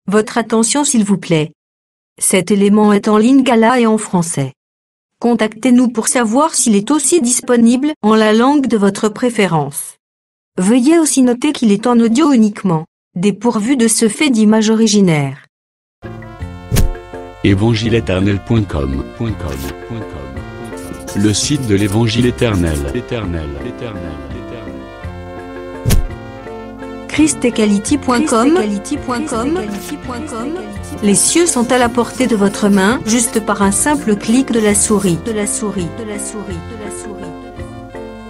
Votre attention s'il vous plaît. Cet élément est en lingala et en français. Contactez-nous pour savoir s'il est aussi disponible en la langue de votre préférence. Veuillez aussi noter qu'il est en audio uniquement, dépourvu de ce fait d'image originaire. Évangileéternel.com Le site de l'Évangile éternel. christequality.com Les cieux sont à la portée de votre main, juste par un simple clic de la souris.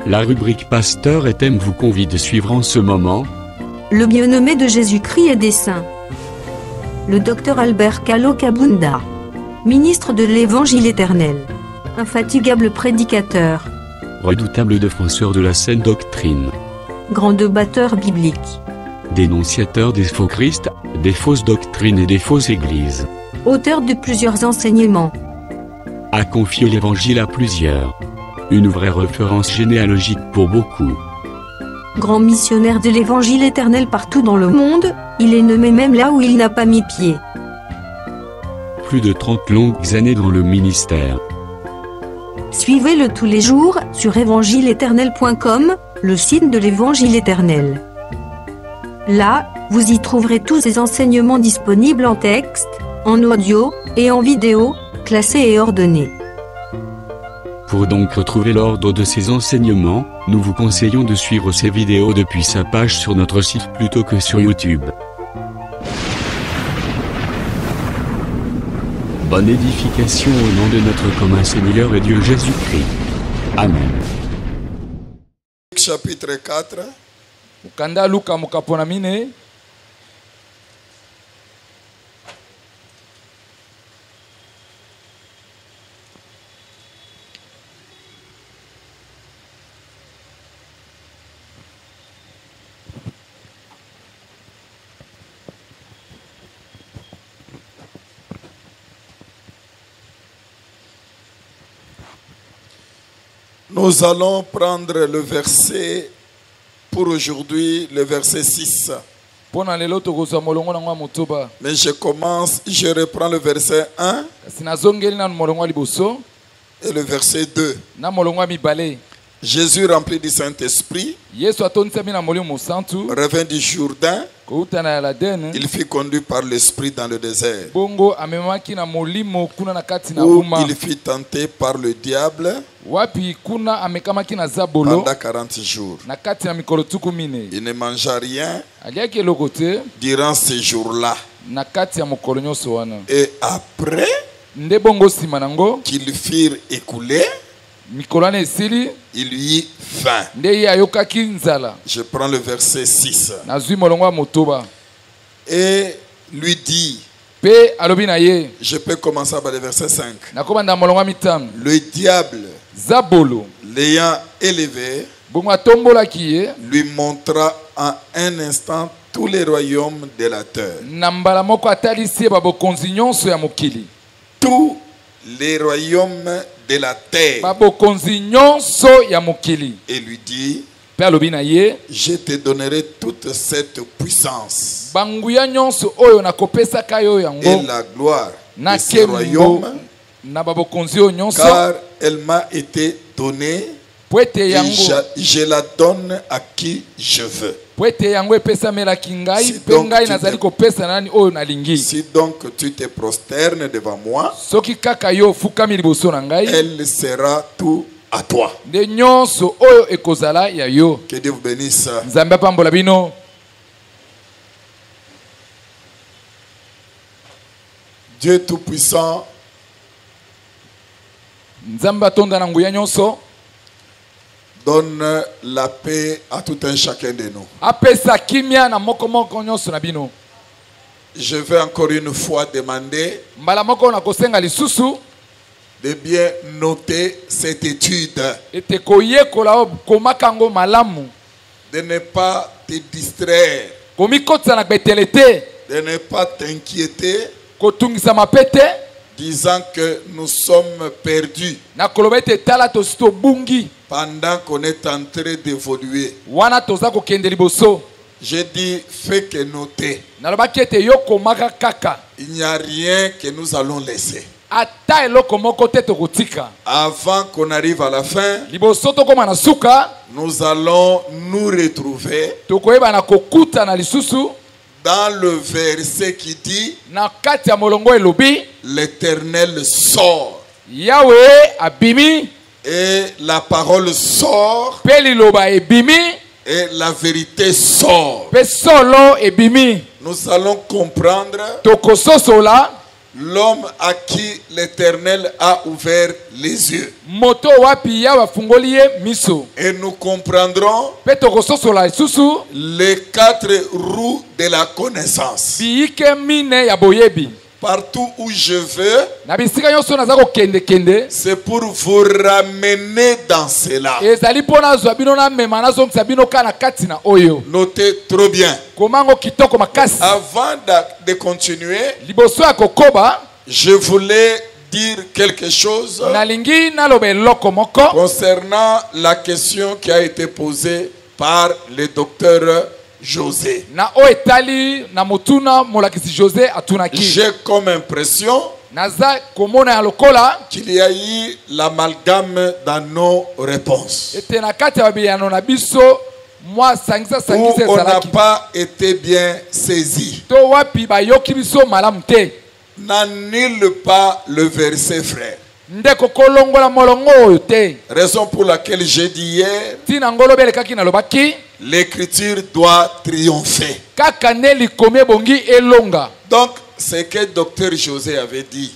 La rubrique Pasteur et thème vous convie de suivre en ce moment Le bien-aimé de Jésus-Christ et des saints. Le docteur Albert Kalo Kabunda, ministre de l'Évangile éternel, infatigable prédicateur, redoutable défenseur de la saine doctrine, grand débatteur biblique, dénonciateur des faux Christ, des fausses doctrines et des fausses églises, auteur de plusieurs enseignements, a confié l'Évangile à plusieurs. Une vraie référence généalogique pour beaucoup. Grand missionnaire de l'Évangile éternel partout dans le monde, il est nommé même là où il n'a pas mis pied. Plus de 30 longues années dans le ministère. Suivez-le tous les jours sur évangileéternel.com, le site de l'Évangile éternel. Là, vous y trouverez tous ces enseignements disponibles en texte, en audio et en vidéo, classés et ordonnés. Pour donc retrouver l'ordre de ces enseignements, nous vous conseillons de suivre ces vidéos depuis sa page sur notre site plutôt que sur YouTube. Bonne édification au nom de notre commun Seigneur et Dieu Jésus-Christ. Amen. Chapitre 4. Ukanda Luka mukapona mine. Nous allons prendre le verset pour aujourd'hui, le verset 6. Mais je reprends le verset 1 et le verset 2. Jésus rempli du Saint-Esprit revint du Jourdain. Il fut conduit par l'Esprit dans le désert, où il fut tenté par le diable pendant 40 jours. Il ne mangea rien durant ces jours-là. Et après qu'ils firent écouler, il y eut faim. Je prends le verset 6. Et lui dit, je peux commencer par le verset 5. Le diable, l'ayant élevé, lui montra en un instant tous les royaumes de la terre. Tous les royaumes de la terre. Et lui dit, je te donnerai toute cette puissance et la gloire de ce royaume, car elle m'a été donnée et je la donne à qui je veux. Si donc tu te prosternes devant moi, elle sera tout à toi. Que Dieu vous bénisse. Dieu Tout-Puissant donne la paix à tout un chacun de nous. Je vais encore une fois demander de bien noter cette étude, de ne pas te distraire, de ne pas t'inquiéter, disant que nous sommes perdus pendant qu'on est en train d'évoluer. J'ai dit fais que noter. Il n'y a rien que nous allons laisser. Avant qu'on arrive à la fin, nous allons nous retrouver dans le verset qui dit l'Éternel sort. Yahweh abimi. Et la parole sort. Et la vérité sort. Nous allons comprendre l'homme à qui l'Éternel a ouvert les yeux. Et nous comprendrons les 4 roues de la connaissance. Partout où je veux, c'est pour vous ramener dans cela. Notez trop bien. Avant de continuer, je voulais dire quelque chose concernant la question qui a été posée par le docteur José. J'ai comme impression qu'il y a eu l'amalgame dans nos réponses. On n'a pas été bien saisi. N'annule pas le verset, frère. Raison pour laquelle j'ai dit hier, l'écriture doit triompher. Donc, ce que Dr José avait dit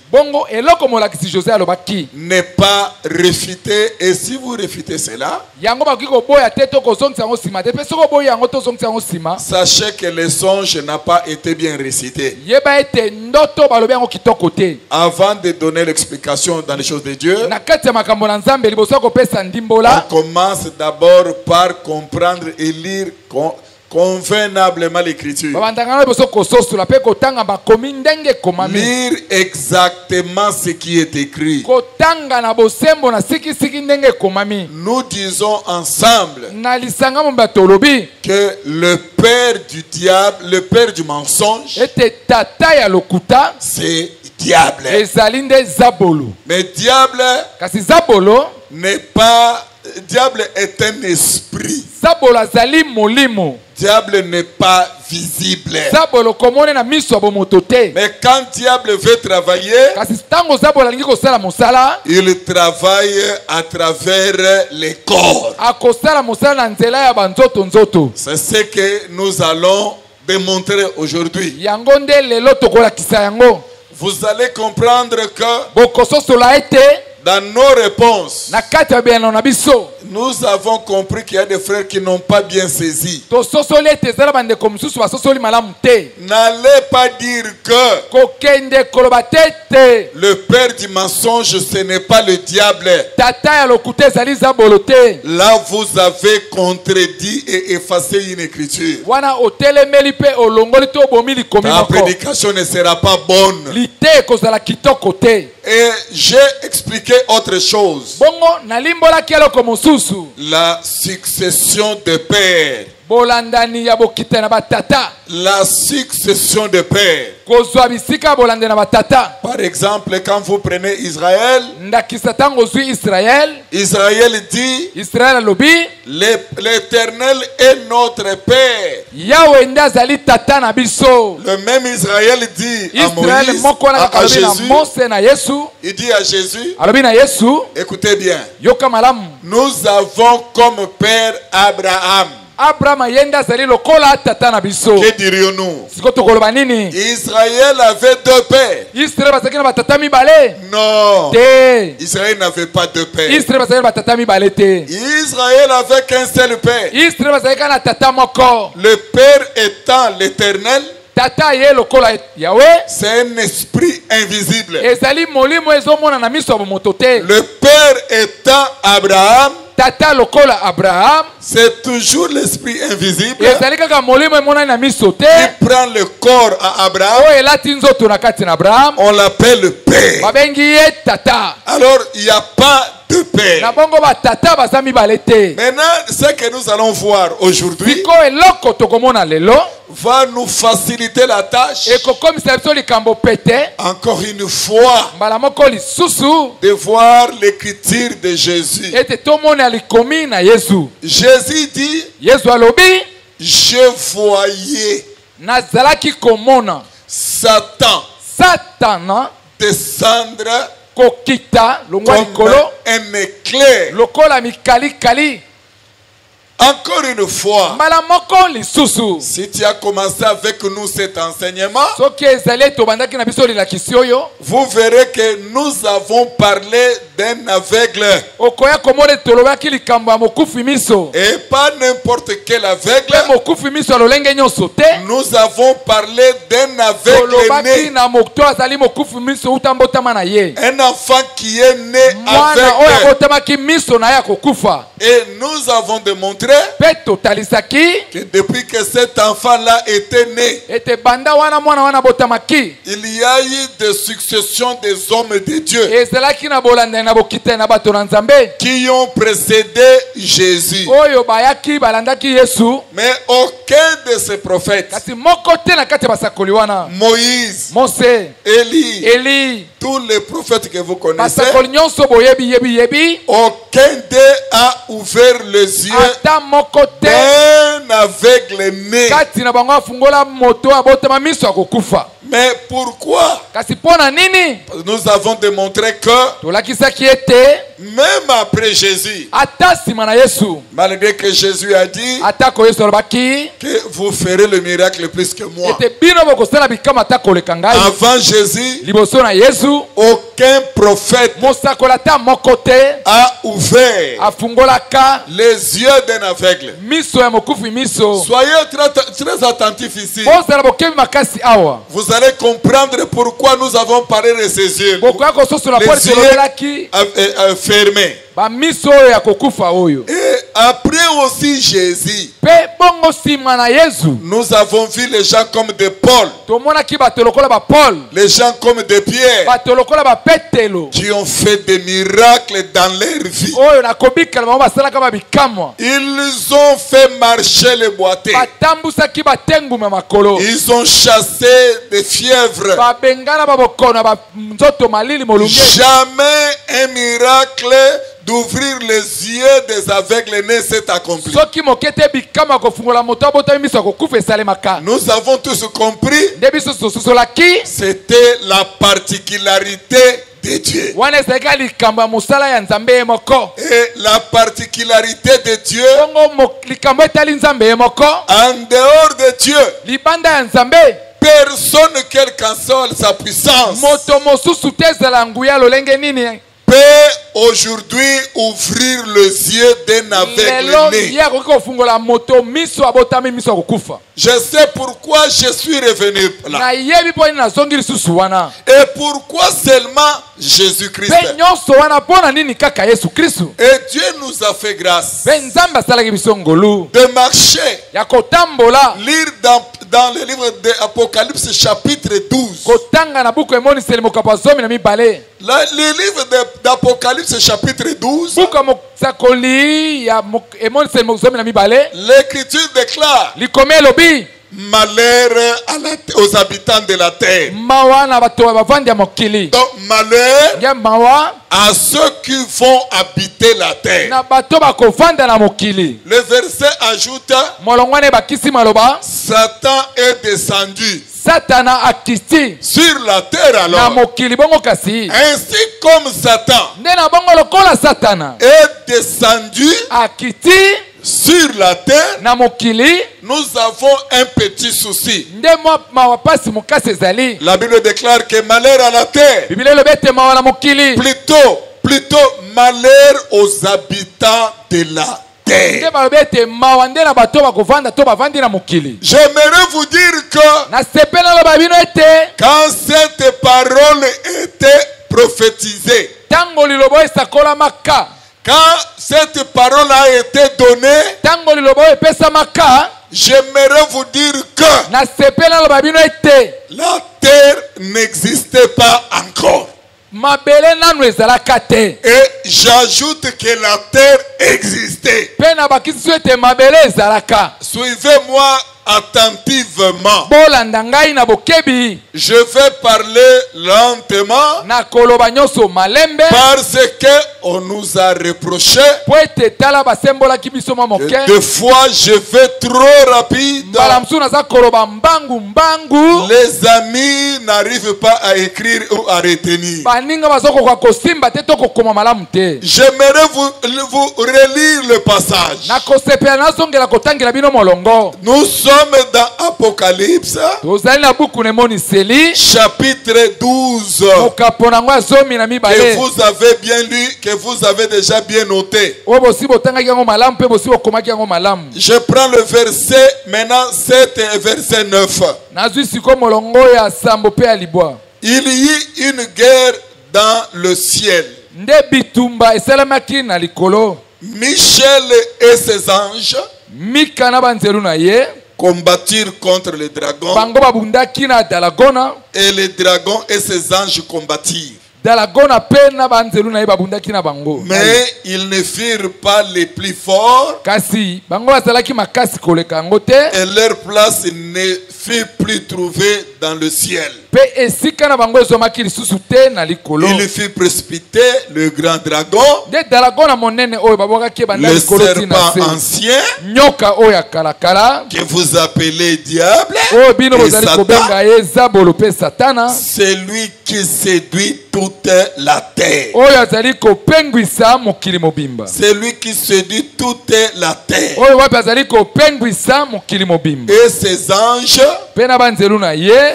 n'est pas réfuté. Et si vous réfutez cela, sachez que le songe n'a pas été bien récité. Avant de donner l'explication dans les choses de Dieu, on commence d'abord par comprendre et lire convenablement l'écriture. Lire exactement ce qui est écrit. Nous disons ensemble que le père du diable, le père du mensonge, c'est diable. Mais diable n'est pas... Diable est un esprit. Diable n'est pas visible. Mais quand diable veut travailler, il travaille à travers les corps. C'est ce que nous allons démontrer aujourd'hui. Vous allez comprendre que dans nos réponses, nous avons compris qu'il y a des frères qui n'ont pas bien saisi. N'allez pas dire que le père du mensonge, ce n'est pas le diable. Là, vous avez contredit et effacé une écriture. La prédication ne sera pas bonne. Et j'ai expliqué autre chose. La succession de pères. La succession de pères. Par exemple, quand vous prenez Israël, Israël dit l'Éternel est notre Père. Le même Israël dit à Moïse, à Jésus, il dit à Jésus, écoutez bien, nous avons comme Père Abraham. Que dirions-nous? Israël avait 2 pères. Non. Israël n'avait pas 2 pères. Israël avait qu'un seul père. Le père étant l'Éternel. C'est un esprit invisible. Le père étant Abraham. C'est toujours l'esprit invisible qui prend le corps à Abraham. On l'appelle le père. Alors il n'y a pas deux pères. Maintenant, ce que nous allons voir aujourd'hui va nous faciliter la tâche. Encore une fois, de voir l'écriture de Jésus. Jésus dit, je voyais Satan descendre comme un éclair. Encore une fois, si tu as commencé avec nous cet enseignement, vous verrez que nous avons parlé d'un aveugle. Et pas n'importe quel aveugle. Nous avons parlé d'un aveugle né. Un enfant qui est né aveugle. Et nous avons démontré que depuis que cet enfant-là était né, il y a eu des successions des hommes de Dieu qui ont précédé Jésus. Mais aucun de ces prophètes, Moïse, Élie, tous les prophètes que vous connaissez, aucun d'eux a ouvert les yeux d'un aveugle né. Mais pourquoi? Nous avons démontré que même après Jésus, malgré que Jésus a dit que vous ferez le miracle plus que moi, avant Jésus, aucun prophète a ouvert les yeux d'un aveugle. Soyez très attentifs ici. Vous allez comprendre pourquoi nous avons parlé de ces yeux. Les yeux fermés. Et après aussi Jésus, nous avons vu les gens comme de Paul, les gens comme de Pierre, qui ont fait des miracles dans leur vie. Ils ont fait marcher les boiteux. Ils ont chassé des fièvres. Jamais un miracle d'ouvrir les yeux des aveugles nés s'est accompli. Nous avons tous compris. C'était la particularité de Dieu. Et la particularité de Dieu, en dehors de Dieu, personne, quelle qu'en soit sa puissance, peut aujourd'hui ouvrir les yeux d'un aveugle né. Je sais pourquoi je suis revenu là. Et pourquoi seulement Jésus-Christ. Et Dieu nous a fait grâce de marcher, lire dans le livre d'Apocalypse chapitre 12. Le livre d'Apocalypse chapitre 12, l'Écriture déclare malheur aux habitants de la terre. Donc malheur à ceux qui vont habiter la terre. Le verset ajoute, Satan est descendu sur la terre alors. Ainsi comme Satan est descendu sur la terre, nous avons un petit souci. La Bible déclare que malheur à la terre, plutôt malheur aux habitants de la terre. J'aimerais vous dire que quand cette parole était prophétisée, quand cette parole a été donnée, j'aimerais vous dire que la terre n'existait pas encore. Et j'ajoute que la terre existait. Suivez-moi attentivement. Je vais parler lentement parce que on nous a reproché des fois je vais trop rapide. Les amis n'arrivent pas à écrire ou à retenir. J'aimerais vous relire le passage. Nous sommes dans Apocalypse chapitre 12 que vous avez bien lu, que vous avez déjà bien noté. Je prends le verset maintenant 7 et verset 9. Il y eut une guerre dans le ciel. Michel et ses anges combattirent contre les dragons. Et les dragons et ses anges combattirent. Mais ils ne firent pas les plus forts. Et leur place ne fut plus trouvée dans le ciel. Il fut précipité le grand dragon, le serpent ancien, que vous appelez diable, et Satan, c'est lui qui séduit toute la terre. C'est lui qui séduit toute la terre. Et ses anges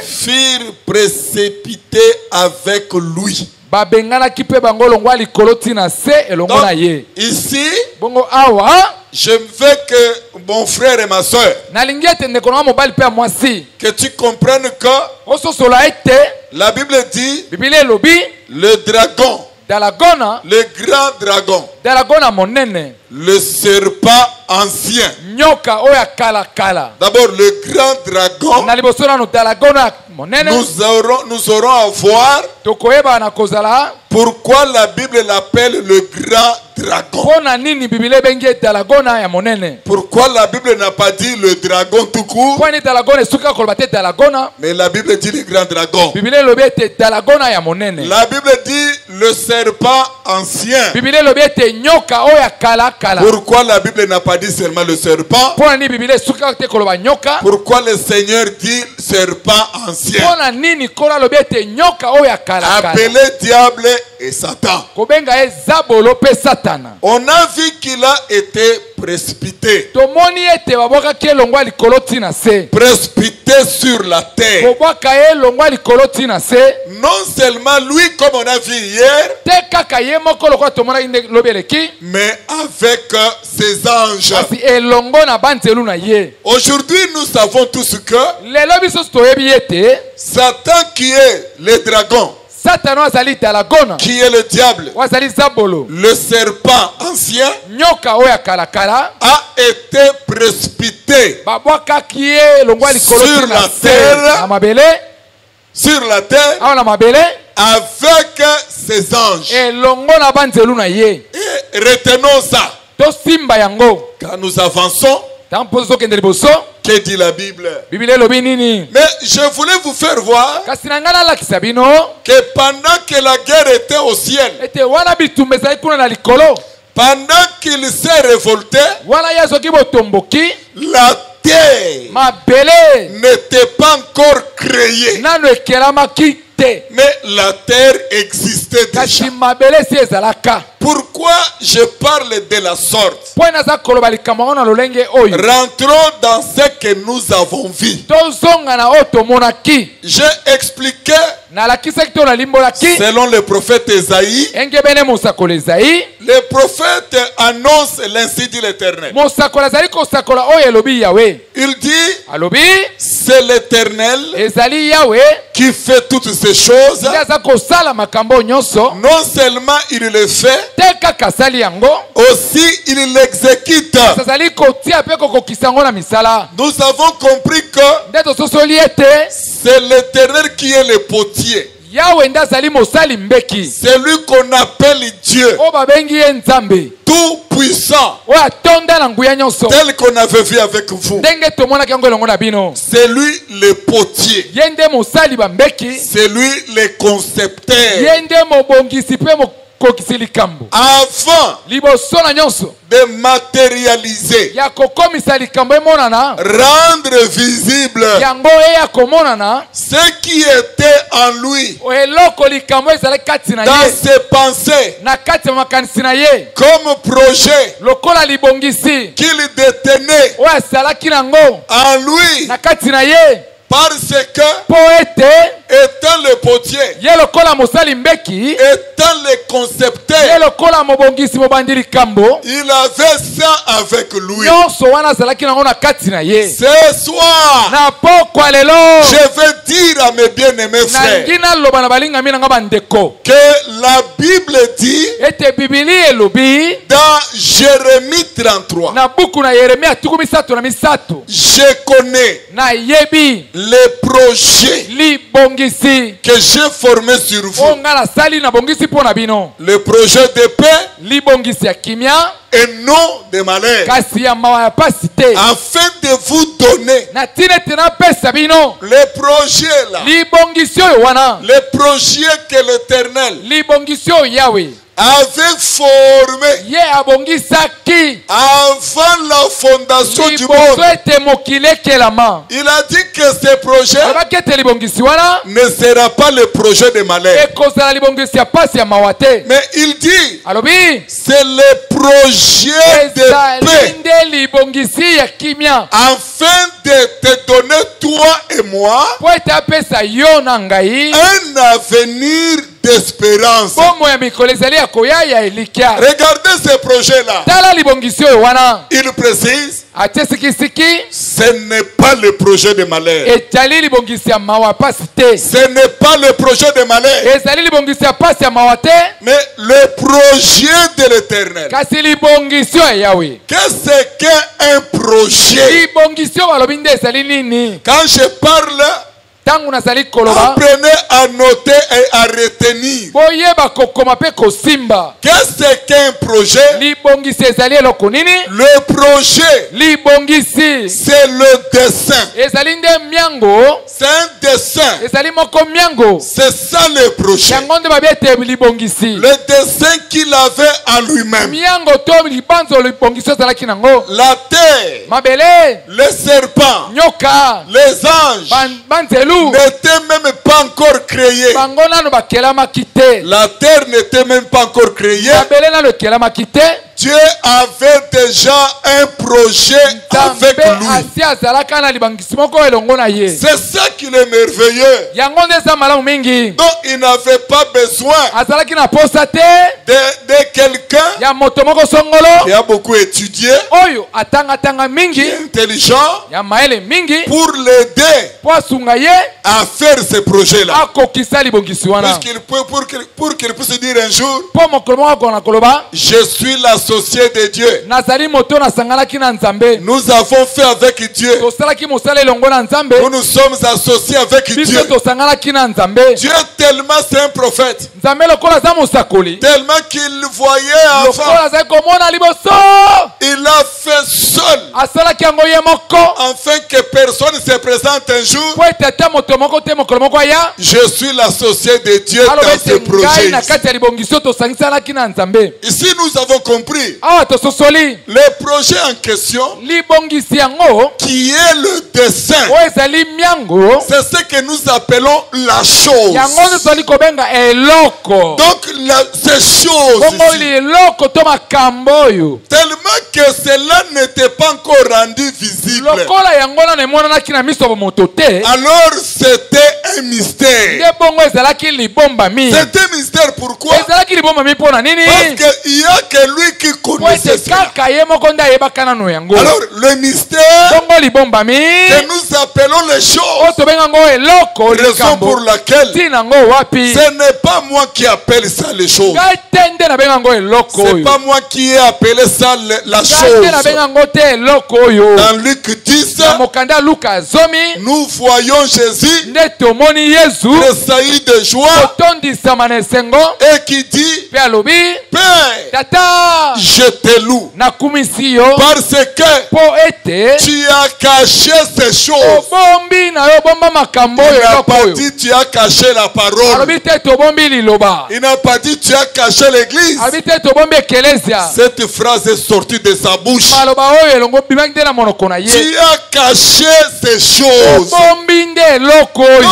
furent précipités avec lui. Donc, ici, je veux que mon frère et ma soeur, que tu comprennes que la Bible dit le dragon, le grand dragon, le serpent ancien. D'abord le grand dragon, nous aurons à voir pourquoi la Bible l'appelle le grand dragon. Pourquoi la Bible n'a pas dit le dragon tout court, mais la Bible dit le grand dragon. La Bible dit le serpent ancien. Pourquoi la Bible n'a pas dit seulement le serpent? Pourquoi le Seigneur dit serpent ancien? Appelé diable et Satan. On a vu qu'il a été précipité. Précipité sur la terre. Non seulement lui, comme on a vu hier, mais avec ses anges. Aujourd'hui, nous savons tous que Satan, qui est le dragon, qui est le diable, le serpent ancien, a été précipité sur la terre avec ses anges. Et retenons ça. Quand nous avançons, que dit la Bible? Mais je voulais vous faire voir que pendant que la guerre était au ciel, pendant qu'il s'est révolté, la terre n'était pas encore créée. Mais la terre existait déjà. Pourquoi je parle de la sorte? Rentrons dans ce que nous avons vu. J'ai expliqué selon le prophète Esaïe. Le prophète annonce l'ainsi dit l'Éternel. Il dit, c'est l'Éternel qui fait toutes ces choses. Non seulement il le fait, aussi il l'exécute. Nous avons compris que c'est l'Éternel qui est le potier. C'est lui qu'on appelle Dieu. Tout puissant. Tel qu'on avait vu avec vous. C'est lui le potier. C'est lui le concepteur. Avant de matérialiser, rendre visible ce qui était en lui, dans ses pensées, comme projet qu'il détenait en lui, parce que étant le potier, étant le concepteur, il avait ça avec lui. Ce soir, je veux dire à mes bien-aimés frères que la Bible dit dans Jérémie 33, je connais les projets que j'ai formés sur vous. Le projet de paix et non de malheur, afin de vous donner les projets là, les projets que l'Éternel avait formé avant la fondation du monde. Il a dit que ce projet ne sera pas le projet de malheur. Mais il dit c'est le projet de paix, afin de te donner toi et moi un avenir d'espérance. Regardez ce projet-là. Il précise, ce n'est pas le projet de malheur. Ce n'est pas le projet de malheur, mais le projet de l'Éternel. Qu'est-ce qu'un projet? Quand je parle, apprenez à noter et à retenir. Qu'est-ce qu'un projet? Le projet, c'est le dessin. C'est un dessin. C'est ça le projet. Le dessin qu'il avait en lui-même. La terre, les serpents, les anges n'était même pas encore créée. La terre n'était même pas encore créée. Dieu avait déjà un projet avec lui. C'est ça qui est merveilleux. Donc il n'avait pas besoin de quelqu'un qui a beaucoup étudié, intelligent, pour l'aider à faire ce projet-là. Pour qu'il puisse dire un jour, je suis l'associé de Dieu. Nous avons fait avec Dieu. Nous sommes associés avec Dieu. Dieu tellement c'est un prophète, tellement qu'il voyait avant, il a fait seul, afin que personne se présente un jour. Je suis l'associé de Dieu dans ce projet. Ici nous avons compris le projet en question, qui est le dessin. C'est ce que nous appelons la chose. Donc ces choses tellement que cela n'était pas encore rendu visible, alors c'était un mystère. C'était un mystère. Pourquoi? Parce qu'il n'y a que lui qui connaissait cela. Alors le mystère que nous appelons les choses, raison pour laquelle ce n'est pas moi qui appelle ça les choses. C'est pas moi qui ai appelé ça la la chose. Dans Luc 10, nous voyons Jésus tressaillir de joie et qui dit, Père, je te loue parce que tu as caché ces choses. Il n'a pas dit tu as caché la parole. Il n'a pas dit tu as caché l'église. Cette phrase est sortie de sa bouche. Tu as caché ces choses.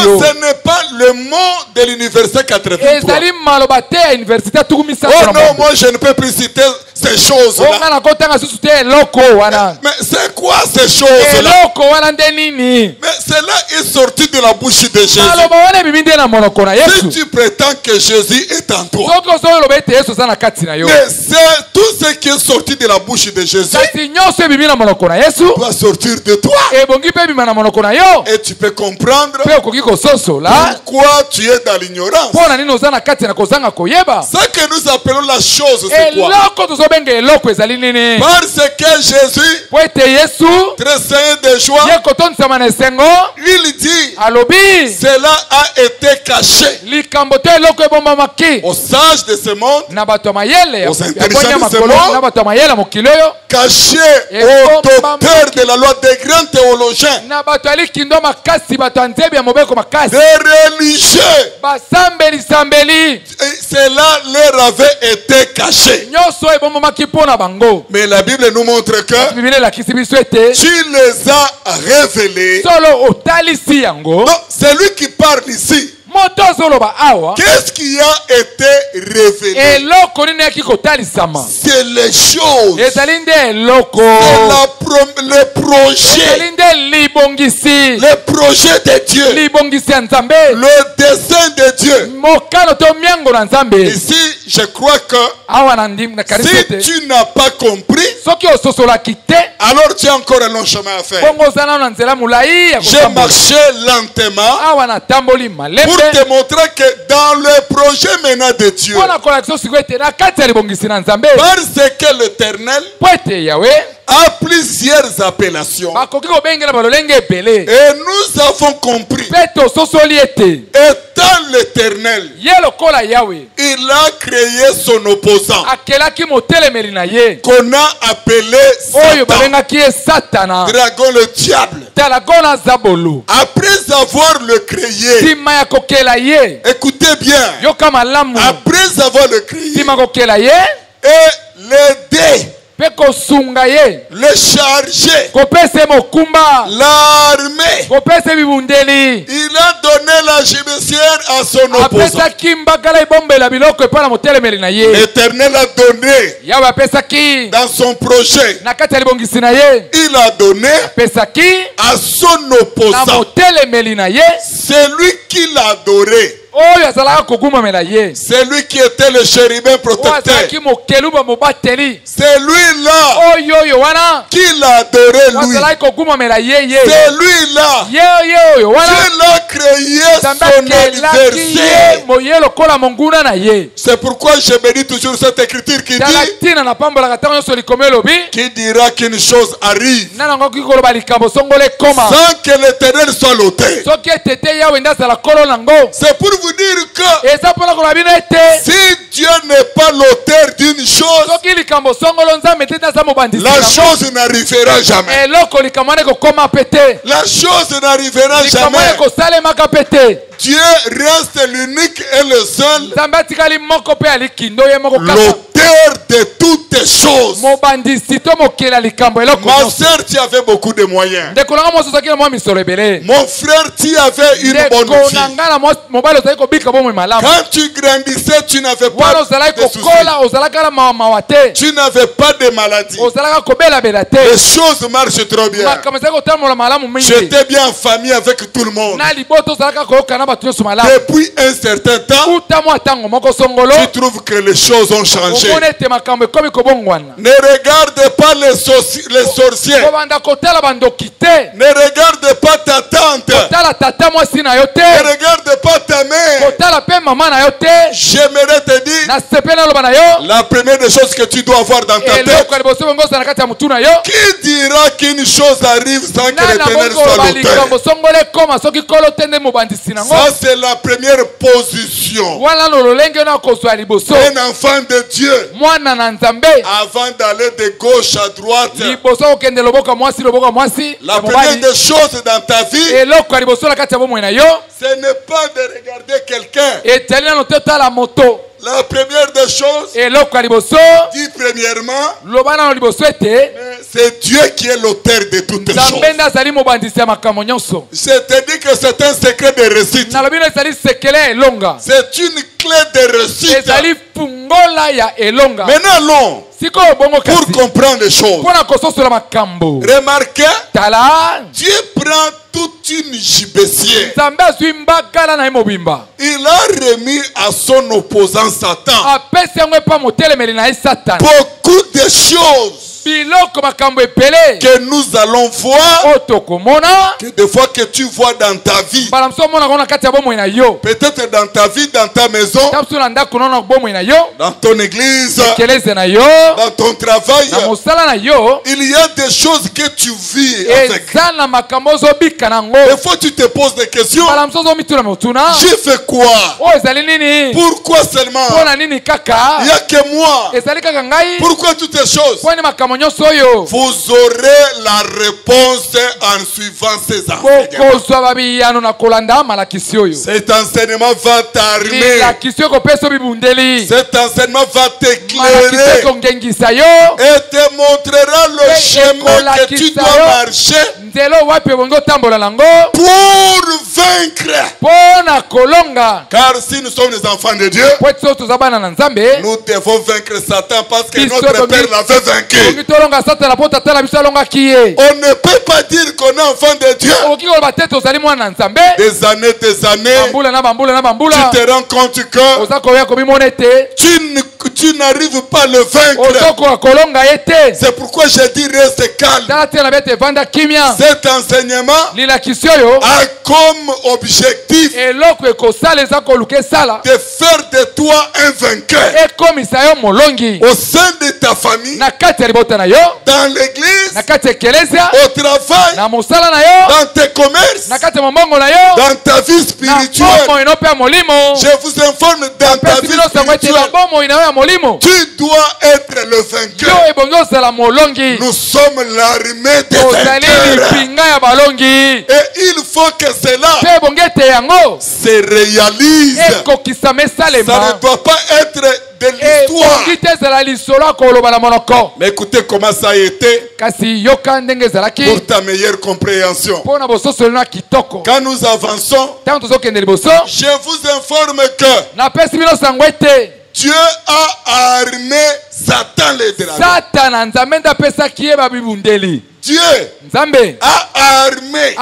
Non, ce n'est pas le mot de l'université 83. Oh non, moi je ne peux plus citer ces choses-là. Mais c'est quoi ces choses-là? Mais cela est sorti de la bouche de Jésus. Si tu prétends que Jésus est en toi, mais c'est tout ce qui est sorti de la bouche de Jésus doit sortir de toi. Et tu peux comprendre pourquoi tu es dans l'ignorance. Ce que nous appelons la chose, c'est quoi? Parce que Jésus, tressaillir de joie, il dit, cela a été caché aux sages de ce monde, aux intelligents de ce monde, caché aux docteurs de la loi, des grands théologiens, des religieux. Et cela leur avait été caché. Mais la Bible nous montre que tu les as révélés. Non, c'est lui qui parle ici. Qu'est-ce qui a été révélé? C'est les choses. C'est le projet. Le projet de Dieu. Le dessein de Dieu. Ici, je crois que si tu n'as pas compris, alors tu as encore un long chemin à faire. J'ai marché lentement pour te montrer que dans le projet maintenant de Dieu, parce que l'Éternel a plusieurs appellations, et nous avons compris, étant l'Éternel, il a créé son opposant qu'on a appelé Satan, dragon, le diable. Après avoir le créé, écoutez bien, après avoir le créé et l'aider, le charger, l'armée, il a donné la judiciaire à son opposant. L'Éternel a donné dans son projet, il a donné à son opposant, celui qui l'a adoré, c'est lui qui était le chérubin protecteur. C'est lui-là qui l'a adoré, lui. C'est lui-là qui l'a créé son anniversaire. C'est pourquoi je bénis toujours cette écriture qui dira qu'une chose arrive sans que l'Éternel soit l'auteur. C'est pour vous dire que si Dieu n'est pas l'auteur d'une chose, la chose n'arrivera jamais. La chose n'arrivera jamais. Dieu reste l'unique et le seul, l'auteur de toutes choses. Ma soeur, tu avais beaucoup de moyens. Mon frère, tu avais une bonne vie. Quand tu grandissais, tu n'avais pas de soucis. Tu n'avais pas de maladie. Les choses marchent trop bien. J'étais bien en famille avec tout le monde. Depuis un certain temps, tu trouves que les choses ont changé. Ne regarde pas les sorciers. Ne regarde pas ta tante. Ne regarde pas ta mère. J'aimerais te dire, la première des choses que tu dois avoir dans ta tête, qui dira qu'une chose arrive sans que l'Éternel soit l'auteur? Ça, c'est la première position. Un enfant de Dieu, avant d'aller de gauche à droite, la première des choses dans ta vie, ce n'est pas de regarder quelqu'un. La première des choses, dit premièrement, c'est Dieu qui est l'auteur de toutes choses. C'est-à-dire que c'est un secret de réussite. C'est une clé de réussite. Maintenant allons pour comprendre les choses. Remarquez, Dieu prend toute une gibecière. Il a remis à son opposant Satan beaucoup de choses que nous allons voir, que des fois que tu vois dans ta vie, peut-être dans ta vie, dans ta maison, dans ton église, dans ton travail, il y a des choses que tu vis avec. Des fois tu te poses des questions. J'ai fait quoi? Pourquoi seulement? Il n'y a que moi. Pourquoi toutes ces choses? Vous aurez la réponse en suivant ces enseignements. Cet enseignement va t'armer. Cet enseignement va t'éclairer et te montrera le chemin que tu dois marcher pour vaincre. Car si nous sommes les enfants de Dieu, nous devons vaincre Satan parce que notre Père l'avait vaincu. On ne peut pas dire qu'on est enfant de Dieu. Des années, tu te rends compte que tu n'arrives pas à le vaincre. C'est pourquoi je dis reste calme. Cet enseignement a comme objectif de faire de toi un vainqueur au sein de ta famille, dans l'église, au travail, dans tes commerces, dans ta vie spirituelle. Je vous informe, dans ta vie spirituelle, tu dois être le vainqueur. Nous sommes l'armée des vainqueurs. Et il faut que cela se réalise. Ça ne doit pas être de l'histoire. Mais écoutez comment ça a été pour ta meilleure compréhension. Quand nous avançons, je vous informe que Dieu a armé Satan les dragons. Dieu a armé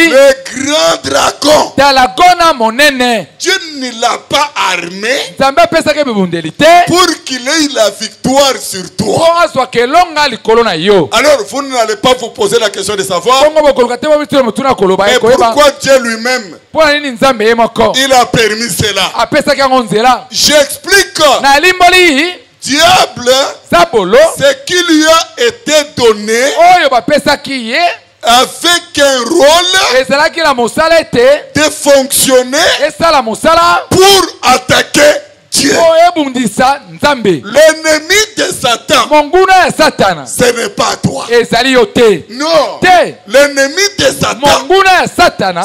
le grand dragon. Dieu ne l'a pas armé pour qu'il ait la victoire sur toi. Alors vous n'allez pas vous poser la question de savoir mais pourquoi Dieu lui-même il a permis cela. J'explique. Diable, ce qui lui a été donné avec un rôle de fonctionner pour attaquer Dieu. L'ennemi de Satan, ce n'est pas toi. Non. L'ennemi de Satan,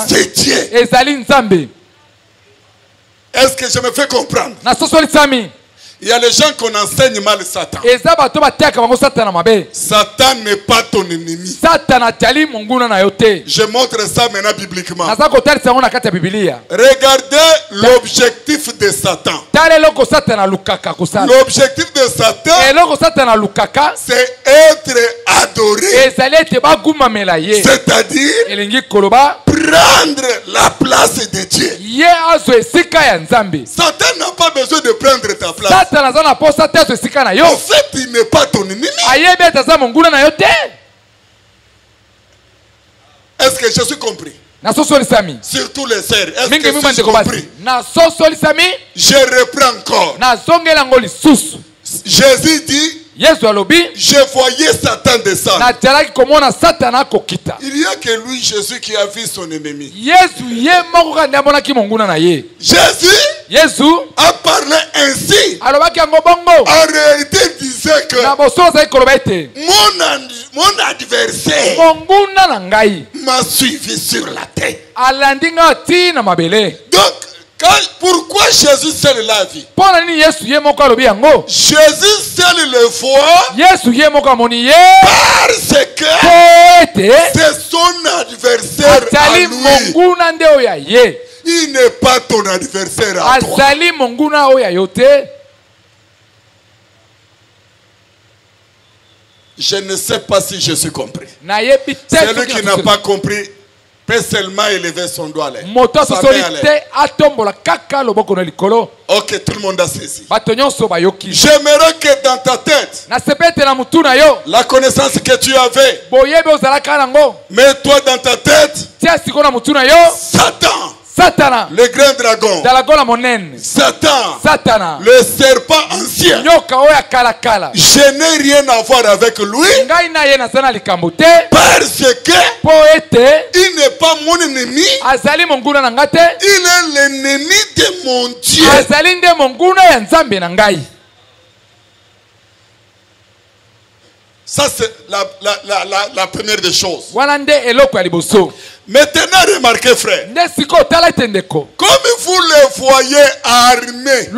c'est Dieu. Est-ce que je me fais comprendre? Il y a les gens qu'on enseigne mal Satan. Satan n'est pas ton ennemi. Je montre ça maintenant bibliquement. Regardez l'objectif de Satan. L'objectif de Satan, c'est être adoré. C'est-à-dire prendre la place de Dieu. Satan n'a pas besoin de prendre ta place. En fait, il n'est pas ton ennemi. Est-ce que je suis compris? Surtout les sœurs. Est-ce que j'ai compris? Je reprends encore. Jésus dit, je voyais Satan descendre. Il y a que lui, Jésus, qui a vu son ennemi. Jésus a parlé ainsi. En réalité, il disait que mon adversaire m'a suivi sur la terre. Donc, pourquoi Jésus seul l'a vu? Jésus seul le voit parce que c'est son adversaire à lui. Il n'est pas ton adversaire à toi. Je ne sais pas si je suis compris. Celui qui n'a pas compris peut seulement élever son doigt là. Ok, tout le monde a saisi. J'aimerais que dans ta tête, la connaissance que tu avais, mets-toi dans ta tête, Satan, le grand dragon, Satan, le serpent ancien. Je n'ai rien à voir avec lui parce que il n'est pas mon ennemi, il est l'ennemi de mon Dieu. Ça c'est la première des choses. Maintenant, remarquez, frère, comme vous le voyez armé,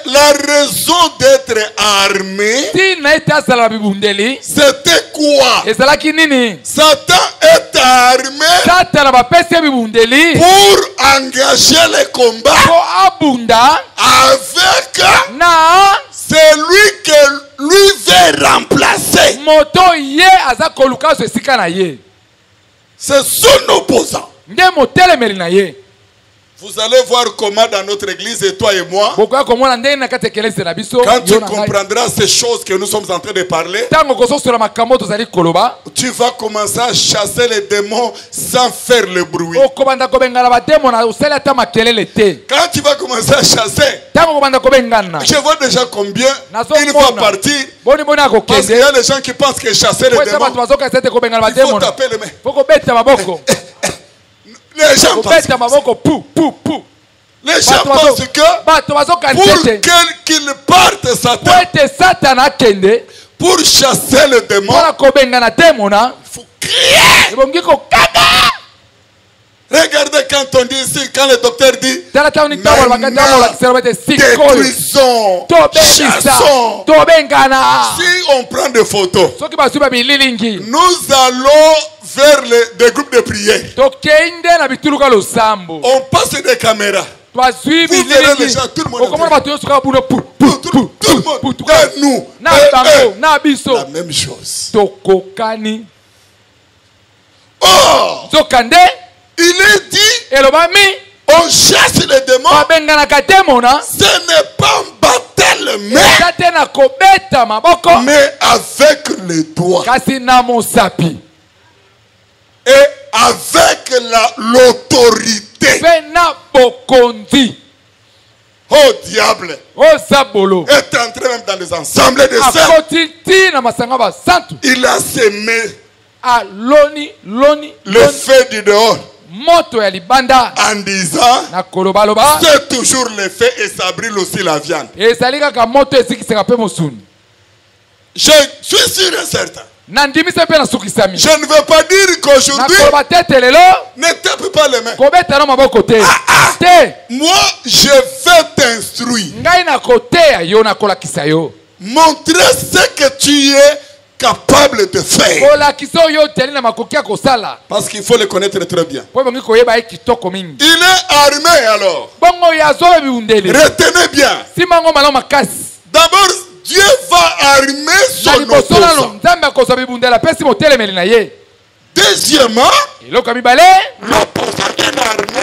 la raison d'être armé, c'était quoi? Satan est armé pour engager le combat avec celui que lui veut remplacer. C'est son opposant. Vous allez voir comment dans notre église, et toi et moi, quand tu comprendras ces choses que nous sommes en train de parler, tu vas commencer à chasser les démons sans faire le bruit. Quand tu vas commencer à chasser, je vois déjà combien il va partir. Parce qu'il y a des gens qui pensent que chasser les démons, il faut taper les mains. Les gens pensent que pour qu'il parte Satan, pour chasser le démon, il faut crier. Regardez quand on dit ici, quand le docteur dit détruisons, chassons. Si on prend des photos, nous allons vers des groupes de prière. On passe des caméras. Vous verrez les gens, tout le monde. Tout le monde. Et nous. La même chose. Oh! Il est dit, on chasse les démons. Ce n'est pas un baptême, mais avec les doigts. Et avec l'autorité. Oh diable. Est entré même dans les ensembles de saints. Il a semé le feu du dehors. En disant, c'est toujours le feu et ça brûle aussi la viande. Je suis sûr et certain. Je ne veux pas dire qu'aujourd'hui ne tape pas les mains. Moi je vais t'instruire, montrer ce que tu es capable de faire. Parce qu'il faut le connaître très bien. Il est armé alors. Retenez bien. D'abord, Dieu va armer son opposant. Deuxièmement, l'opposant bien armé.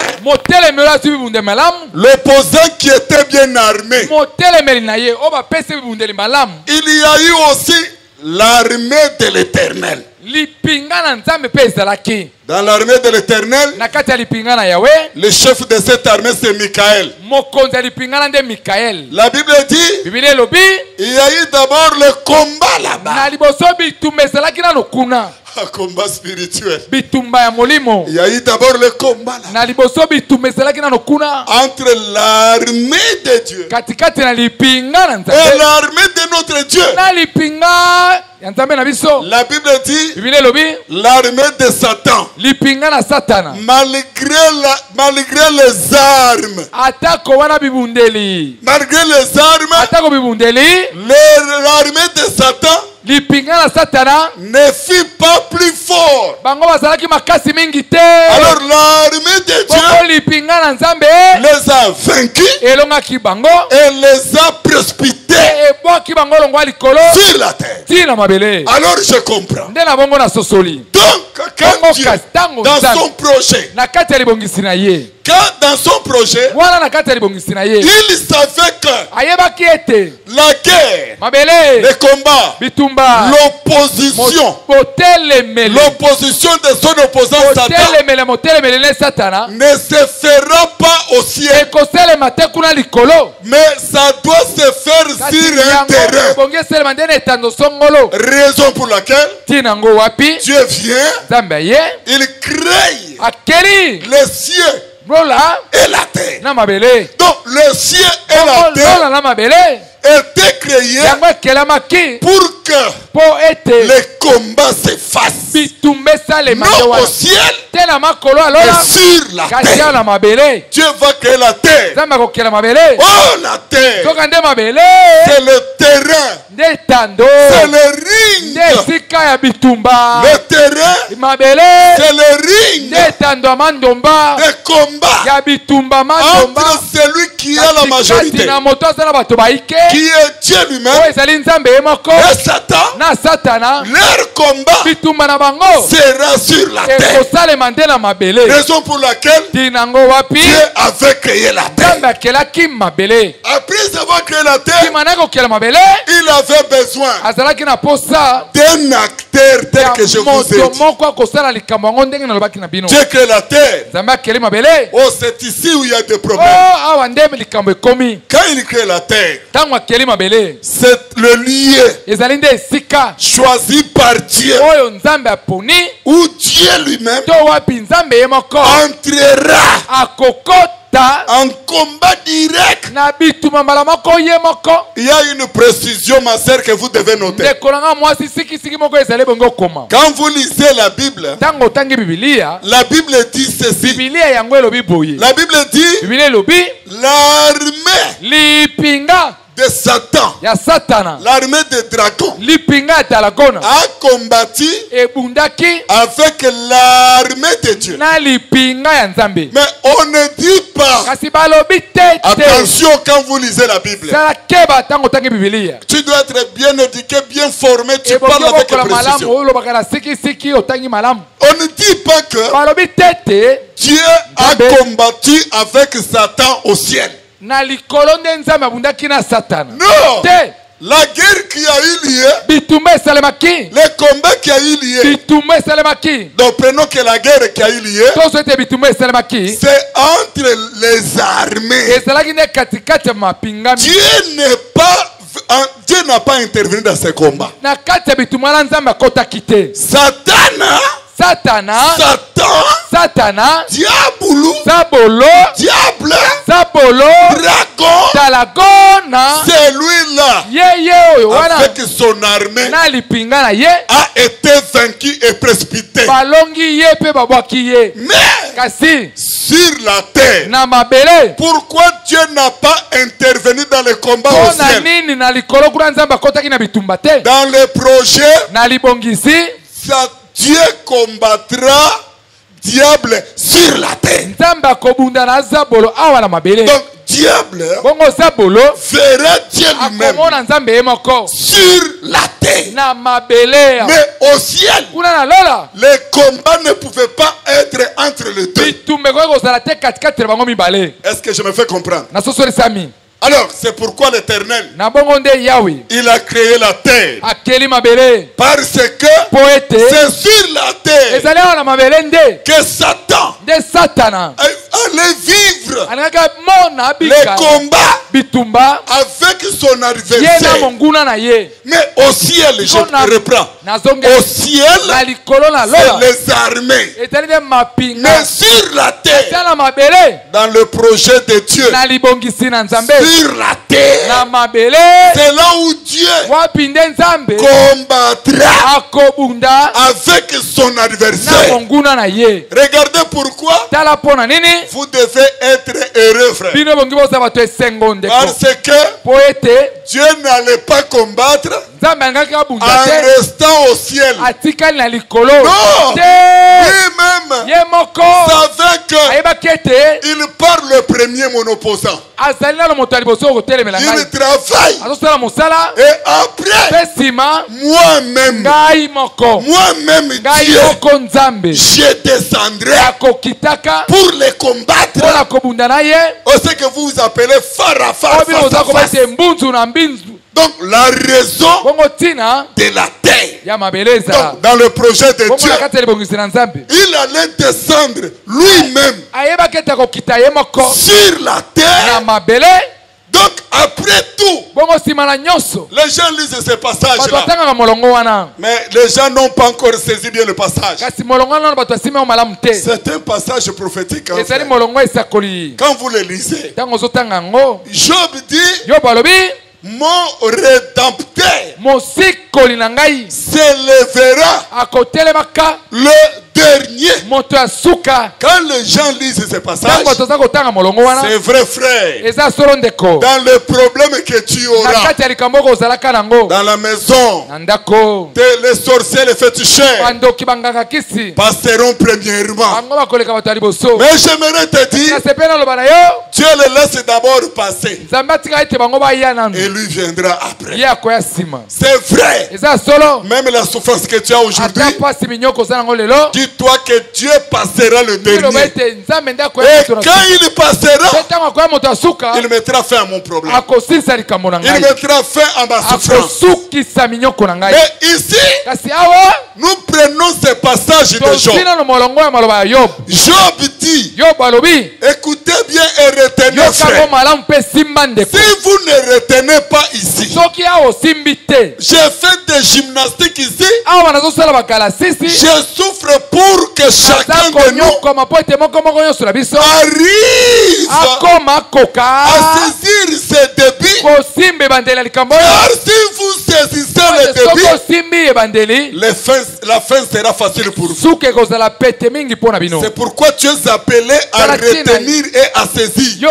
L'opposant qui était bien armé. Il y a eu aussi l'armée de l'Éternel. Dans l'armée de l'Éternel, le chef de cette armée c'est Michael. La Bible dit il y a eu d'abord le combat là-bas. Un combat spirituel. Il y a eu d'abord le combat là entre l'armée de Dieu et l'armée de notre Dieu. La Bible dit l'armée de Satan, malgré les armes, l'armée de Satan ne fut pas plus fort. Alors l'armée de Dieu les a vaincus et les a précipités sur la terre. Alors je comprends. Donc quand Dieu, dans son projet, il savait que la guerre, le combat, l'opposition de son opposant Satan ne se fera pas au ciel, mais ça doit se faire sur un terrain. Raison pour laquelle Dieu vient, il crée les cieux et la terre. Donc le ciel et la terre étaient créés pour que les combats se fassent, non au ciel et sur la terre. Dieu va créer la terre. Oh, la terre, c'est le terrain, c'est le ring. Le terrain, c'est le ring de combat entre celui qui a la majorité, qui est Dieu lui-même, et Satan. Leur combat sera sur la terre. Raison pour laquelle Dieu avait créé la terre. Après avoir créé la terre, il avait besoin d'un acteur tel que je vous ai dit. Dieu crée la terre. Oh, c'est ici où il y a des problèmes. Quand il crée la terre, c'est le lieu choisi par Dieu où Dieu lui-même entrera en combat direct. Il y a une précision, ma sœur, que vous devez noter. Quand vous lisez la Bible, la Bible dit ceci. La Bible dit l'armée de Satan, l'armée des dragons, a combattu avec l'armée de Dieu. Mais on ne dit pas. Attention quand vous lisez la Bible. Tu dois être bien éduqué, bien formé. Tu parles avec précision. On ne dit pas que Dieu a combattu avec Satan au ciel. Non. La guerre qui a eu lieu, le combat qui a eu lieu, donc prenons que la guerre qui a eu lieu, c'est entre les armées. Dieu n'a pas intervenu dans ce combat. Satan, diable, dragon, c'est lui-là, avec son armée, a été vaincu et précipité. Mais sur la terre, pourquoi Dieu n'a pas intervenu dans le combat au ciel? Dans le projet, Dieu combattra diable sur la terre. Donc diable verra Dieu lui-même sur la terre. Mais au ciel, les combats ne pouvaient pas être entre les deux. Est-ce que je me fais comprendre? Alors, c'est pourquoi l'Éternel, il a créé la terre. Parce que c'est sur la terre que Satan allait vivre les combats avec son adversaire. Mais au ciel, je reprends. Au ciel, c'est les armées. Mais sur la terre, dans le projet de Dieu, sur la terre, c'est là où Dieu combattra avec son adversaire. Regardez pourquoi vous devez être heureux, frère. Parce que Dieu n'allait pas combattre en restant au ciel. Non, lui-même savait qu'il part le premier mon opposant. Il travaille. Et après, moi-même, Dieu, je descendrai pour les combattre. C'est ce que vous appelez Farafar. Donc la raison de la terre. Donc, dans le projet de Dieu, il allait descendre lui-même sur la terre. Donc après tout, les gens lisent ce passage-là. Mais les gens n'ont pas encore saisi bien le passage. C'est un passage prophétique. Quand vous le lisez, Job dit, mon rédempteur s'élèvera le dernier. Quand les gens lisent ce passage, c'est vrai, frère. Dans le problème que tu auras dans la maison, les sorciers, les féticheurs passeront premièrement. Mais j'aimerais te dire, Dieu les laisse d'abord passer et lui viendra après. C'est vrai. Même la souffrance que tu as aujourd'hui, dis-toi que Dieu passera le dernier. Et quand il passera, il mettra fin à mon problème. Il mettra fin à ma souffrance. Mais ici, nous prenons ce passage de Job. Job dit, écoutez bien et retenez, frère. Si vous ne retenez pas ici, j'ai fait des gymnastiques ici. Je souffre pour que chacun de nous arrive à saisir ses débits. Car si vous saisissez les débits, la fin sera facile pour vous. C'est pourquoi tu es appelé à retenir et à saisir.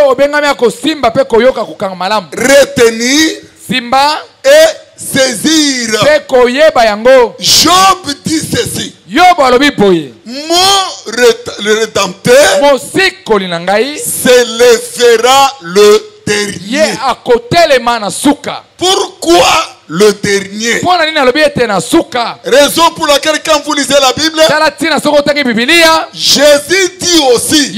Retenir et saisir. Job dit ceci. Mon rédempteur s'élèvera le dernier. Pourquoi le dernier? Raison pour laquelle quand vous lisez la Bible, Jésus dit aussi,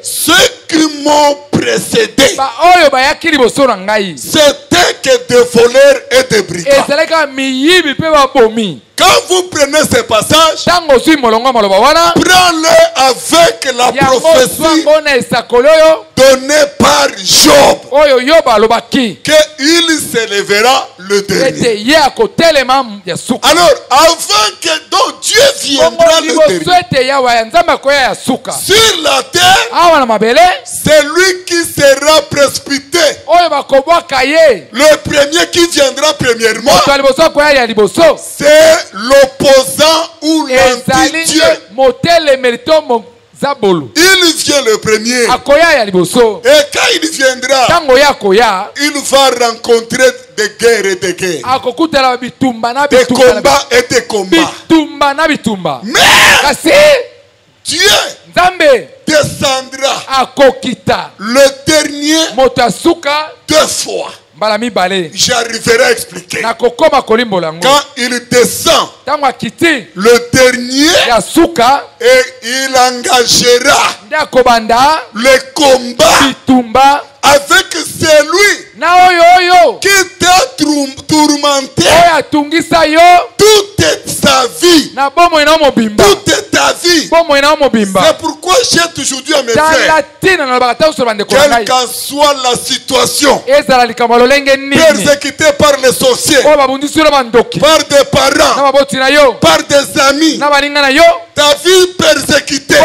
ceux qui m'ont précédé, c'était que de voleurs et de brigands. Quand vous prenez ce passage, prends-le avec la prophétie donnée par Job, qu'il s'élèvera le dernier. Alors, avant que donc Dieu viendra le dernier, sur la terre, c'est lui qui sera précipité. Le premier qui viendra premièrement, c'est l'opposant ou l'anti-Dieu. Il vient le premier. Et quand il viendra, il va rencontrer des guerres et des guerres, des combats et des combats. Mais Dieu descendra le dernier 2 fois. J'arriverai à expliquer. Quand il descend, le dernier, et il engagera le combat avec celui qui t'a tourmenté toute sa vie. Toute ta vie. C'est pourquoi j'ai toujours dit à mes frères, quelle qu'en soit la situation, persécuté par les sorciers, par des parents, par des amis, ta vie persécutée,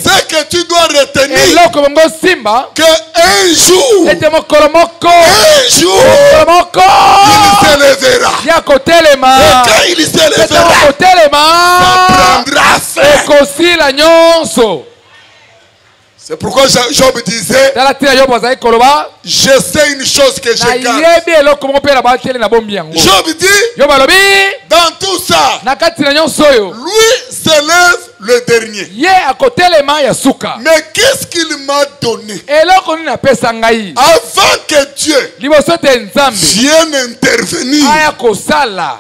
c'est que tu dois retenir qu'un jour, il se lèvera. Et quand il se lèvera, ça prendra fin. C'est pourquoi Job disait, je sais une chose que je garde. Job dit, dans tout ça, lui se lève le dernier. Mais qu'est-ce qu'il m'a donné? Avant que Dieu vienne intervenir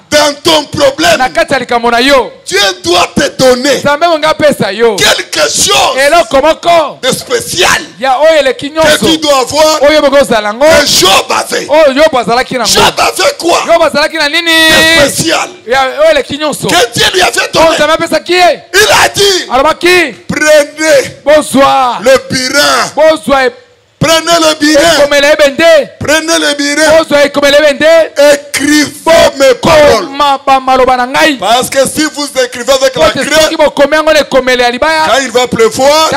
dans ton problème, Dieu doit te donner quelque chose de spécial que tu dois avoir, que Job avait. Job avait quoi de spécial que Dieu lui avait donné? Il a dit, prenez le birin. Prenez le birin. Prenez le birin. Écrivez mes paroles. Parce que si vous écrivez avec la craie, quand il va pleuvoir,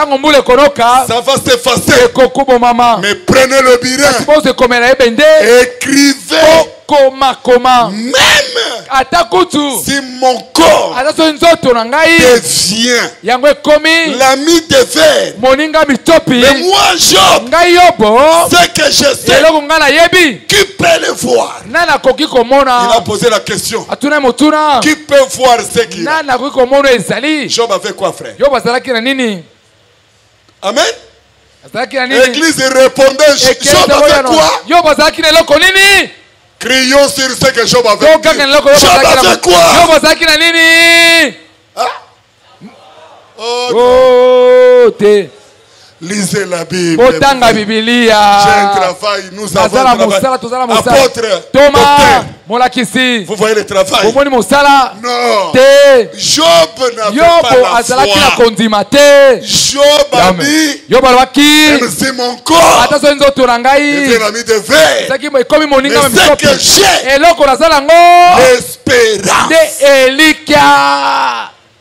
ça va s'effacer. Mais prenez le birin. Écrivez. Même si mon corps devient l'ami des vers, mais moi Job, ce que je sais, qui peut le voir? Il a posé la question, qui peut voir ce qu'il a? Job avait quoi, frère? Amen. L'église répondait, Job avait quoi? Crions sur ce que Job avait. Job avait quoi? Lisez la Bible. J'ai un travail, nous avons un travail. Apôtre, Thomas, vous voyez le travail? Non. Job n'avait pas la foi. Job a dit, même si mon corps est un ami de verre, mais ce que j'ai, l'espérance.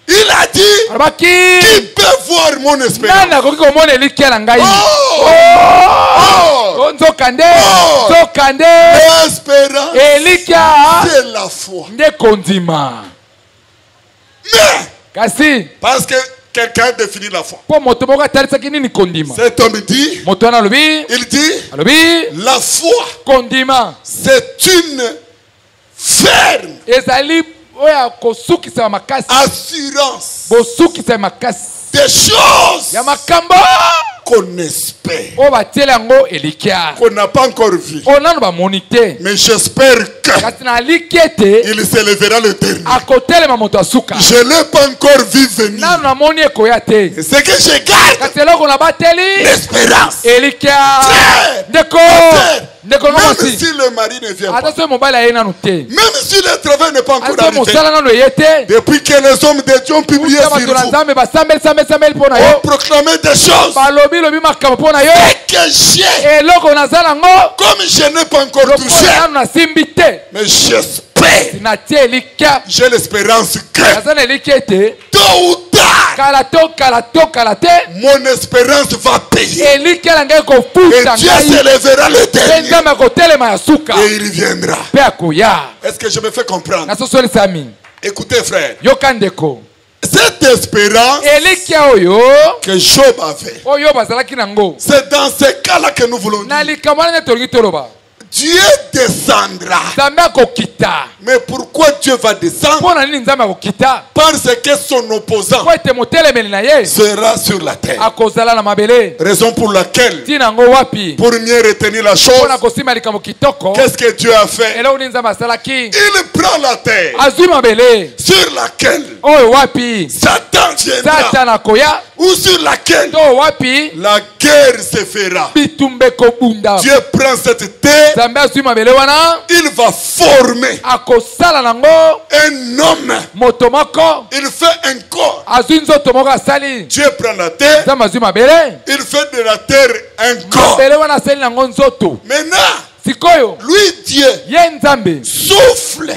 Il a dit, qui peut voir mon espérance? L'espérance, c'est la foi. Mais, parce que quelqu'un définit la foi. Cet homme dit, il dit, la foi, c'est une ferme assurance des choses qu'on espère, qu'on n'a pas encore vu. Mais j'espère qu'il se lèvera le dernier. Je ne l'ai pas encore vu venir. Et ce que je garde, l'espérance. Même si le mari ne vient pas, même si le travail n'est pas encore arrivé, depuis que les hommes de Dieu ont publié sur vous, ont proclamé des choses, et que j'ai, comme je n'ai pas encore touché, mais j'espère, j'ai l'espérance que tôt ou tard, mon espérance va payer. Et Dieu se lèvera le dernier. Et il viendra. Est-ce que je me fais comprendre? Écoutez, frère. Cette espérance que Job avait, c'est dans ce cas-là que nous voulons dire. Dieu descendra. Mais pourquoi Dieu va descendre? Parce que son opposant sera sur la terre. Raison pour laquelle, pour mieux retenir la chose, qu'est-ce que Dieu a fait? Il prend la terre sur laquelle Satan viendra, ou sur laquelle la guerre se fera. Dieu prend cette terre, il va former un homme, il fait un corps. Dieu prend la terre, il fait de la terre un corps. Maintenant, lui Dieu souffle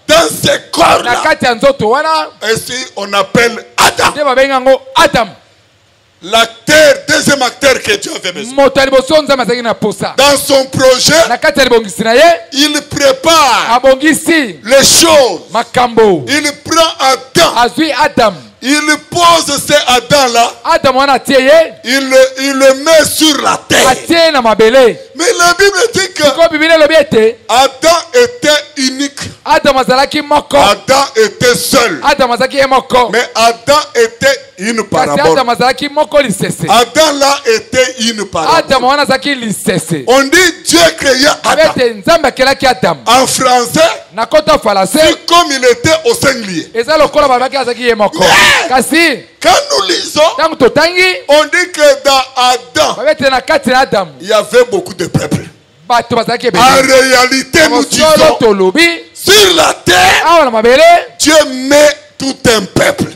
dans ce corps-là. Et si on appelle Adam. L'acteur, deuxième acteur que Dieu avait besoin. Dans son projet, il prépare les choses. Il prend Adam. Il pose ces Adam-là. Il le met sur la terre. Mais la Bible dit que Adam était unique. Adam était seul. Mais Adam était une parabole. Adam là était une parabole. On dit Dieu créa Adam. En français, c'est comme il était au singulier. Quand nous lisons, on dit que dans Adam, il y avait beaucoup de peuples. En réalité, nous disons, sur la terre, Dieu met tout un peuple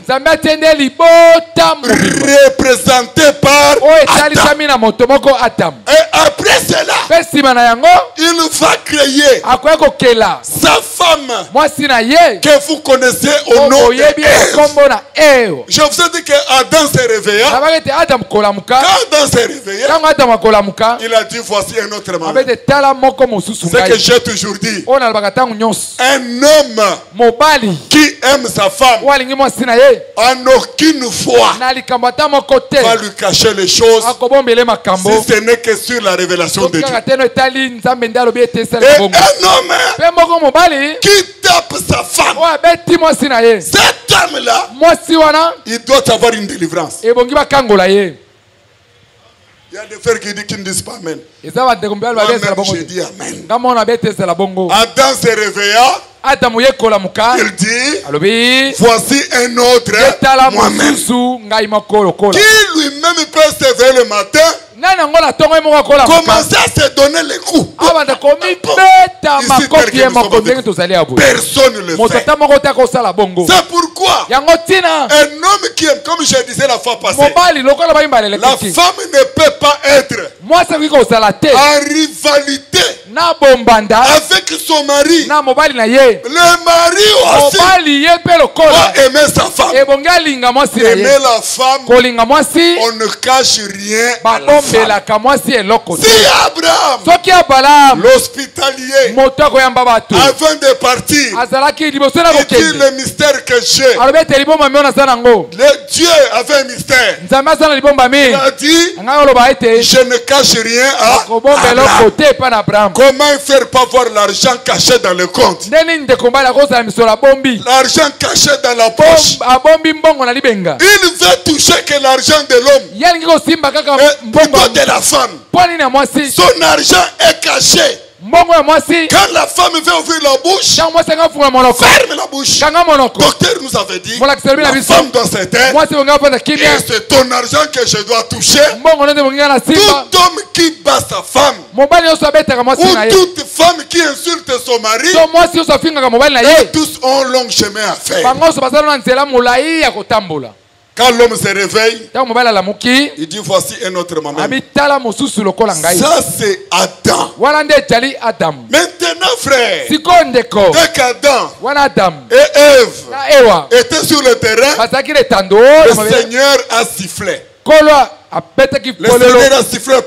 représenté par Adam. Et après cela, il va créer sa femme que vous connaissez au nom d'Ève. Je vous ai dit que Adam s'est réveillé. Quand Adam s'est réveillé, il a dit voici un autre mari. C'est que j'ai toujours dit, un homme qui aime sa femme en aucune fois va lui cacher les choses si ce n'est que sur la révélation de Dieu. Et un homme qui tape sa femme, cet homme-là, il doit avoir une délivrance. Il y a des frères qui ne disent pas Amen. Moi-même, je dis Amen. Adam se réveilla. Il dit, voici un autre moi-même. Qui lui-même peut se réveiller le matin, commencer à se donner les coups. Personne ne le fait. C'est pourquoi un homme qui aime, comme je disais la fois passée, la femme ne peut pas être en rivalité avec son mari. Le mari aussi doit aimer sa femme. Aimer la femme, on ne cache rien à la femme. Si Abraham, l'hospitalier, avant de partir, il dit le mystère que j'ai. Dieu avait un mystère. Il a dit, je ne cache rien à Abraham. Comment faire pas voir l'argent caché dans le compte? L'argent caché dans la poche. Il veut toucher que l'argent de l'homme, plutôt de la femme. Son argent est caché. Quand la femme veut ouvrir la bouche, ferme la bouche. Docteur nous avait dit, la femme doit se taire. Et c'est ton argent que je dois toucher. Tout homme qui bat sa femme, ou toute femme qui insulte son mari, tous ont un long chemin à faire. Quand l'homme se réveille, il dit voici un autre moment. Ça c'est Adam. Maintenant frère, dès qu'Adam et Ève étaient sur le terrain, le Seigneur a sifflé. Le Seigneur a sifflé.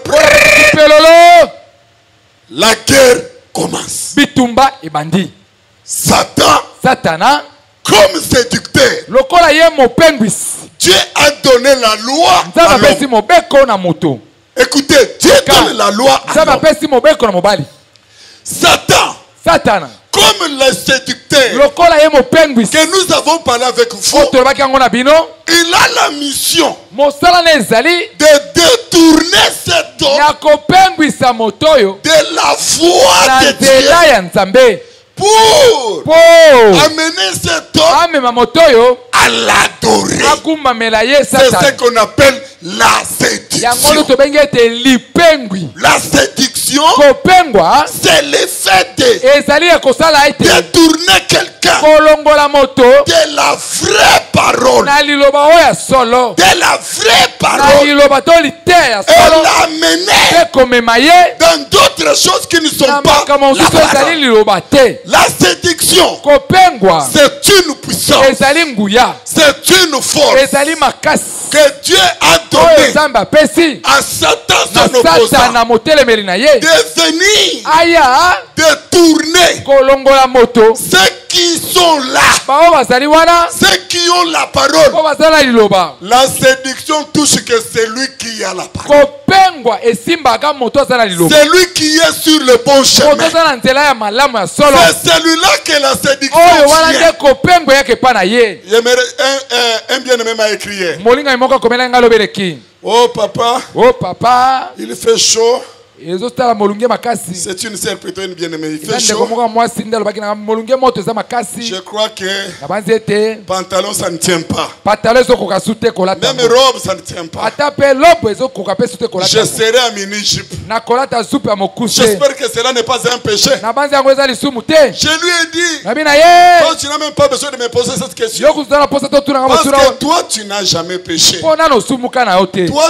La guerre commence. Satan, comme séducteur, Dieu a donné la loi à l'homme. Écoutez, Dieu donne la loi à l'homme. Satan, comme le séducteur que nous avons parlé avec vous, il a la mission de détourner cet homme de la foi de Dieu pour amener cet homme à l'adorer. C'est ce qu'on appelle la séduction. La séduction, c'est l'effet de détourner quelqu'un de la vraie parole. De la vraie parole. Et l'amener dans d'autres choses qui ne sont pas la parole. La séduction, c'est une puissance. C'est une force que Dieu a donné à Satan, son opposant, de venir détourner ceux qui sont là, ceux qui ont la parole. La séduction touche que celui qui a la parole. Celui qui est sur le bon chemin. C'est celui-là que la séduction vient. Un bien-aimé m'a écrit. Oh papa, il fait chaud. C'est une sœur plutôt une bien-aimée. Il fait chaud. Je crois que pantalon ça ne tient pas. Même robe ça ne tient pas. Je serai à mini-jupe. J'espère que cela n'est pas un péché. Je lui ai dit, toi tu n'as même pas besoin de me poser cette question. Parce que toi tu n'as jamais péché. Toi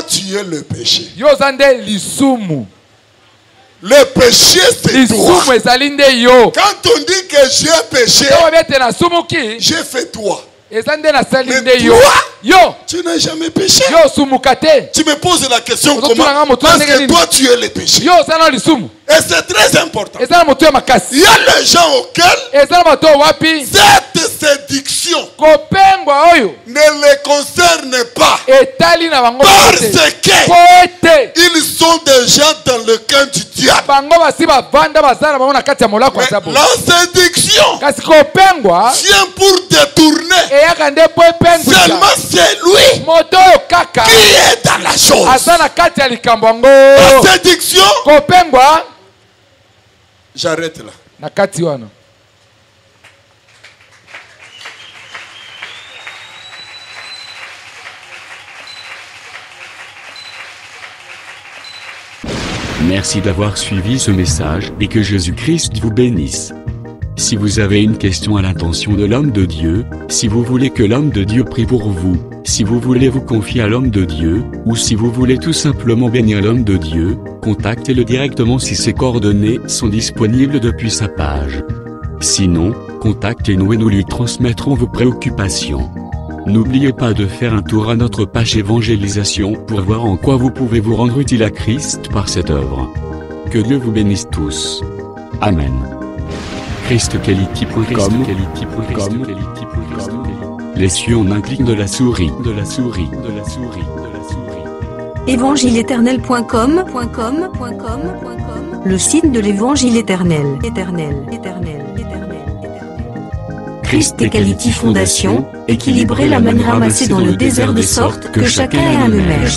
tu es le péché. Le péché c'est toi. Quand on dit que j'ai péché, j'ai fait toi. Mais toi, tu n'as jamais péché. Tu me poses la question comment? Parce que toi tu es le péché. Et c'est très important. Il y a les gens auxquels cette séduction ne les concerne pas. Parce qu'ils sont déjà dans le camp du diable. Mais la séduction vient pour détourner seulement c'est lui qui est dans la chose. La séduction, j'arrête là. Merci d'avoir suivi ce message et que Jésus-Christ vous bénisse. Si vous avez une question à l'intention de l'homme de Dieu, si vous voulez que l'homme de Dieu prie pour vous, si vous voulez vous confier à l'homme de Dieu, ou si vous voulez tout simplement bénir l'homme de Dieu, contactez-le directement si ses coordonnées sont disponibles depuis sa page. Sinon, contactez-nous et nous lui transmettrons vos préoccupations. N'oubliez pas de faire un tour à notre page évangélisation pour voir en quoi vous pouvez vous rendre utile à Christ par cette œuvre. Que Dieu vous bénisse tous. Amen. ChristQuality.com. Les cieux en un clic de la souris. Évangile-éternel.com. Le site de l'Évangile éternel. ChristQuality Fondation, équilibrer la manne ramassée dans le désert de sorte que chacun ait un le maire.